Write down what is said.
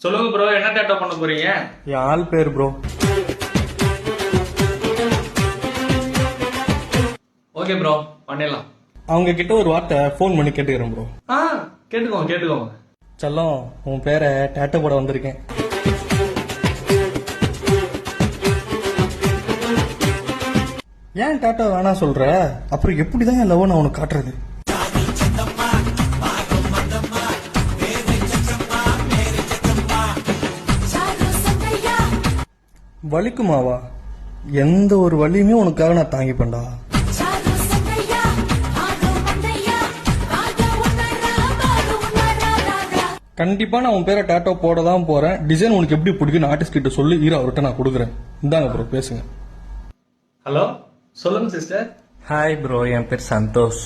சொல்லுங்க ப்ரோ, என்ன டேட்டோ பண்ண போறீங்க? என் ஆள் பேர் ப்ரோ. ஓகே ப்ரோ, பண்ணிடலாம். அவங்க கிட்ட ஒரு வார்த்தை ஃபோன் பண்ணி கேட்டுக்கிறேன் ப்ரோ. கேட்டுக்கோங்க. செல்லம், உன் பேரை டேட்டோ போட வந்திருக்கேன். ஏன் டேட்டோ வேணாம் சொல்ற? அப்புறம் எப்படிதான் என் லவ் நான் உனக்கு காட்டுறது? வலிக்குமாவா? எந்த ஒரு வலியுமே உனக்காக நான் தாங்கிப்பேன்டா. கண்டிப்பா நான் உன் பேரை டேட்டோ போட தான் போறேன். டிசைன் உனக்கு எப்படி பிடிக்கும் ஆர்டிஸ்ட் கிட்ட சொல்லி அவர்கிட்ட நான் கொடுக்குறேன். இந்தாங்க ப்ரோ, பேசுங்க. ஹலோ, சொல்லுங்க சிஸ்டர். ஹாய் ப்ரோ, என் பேர் சந்தோஷ்.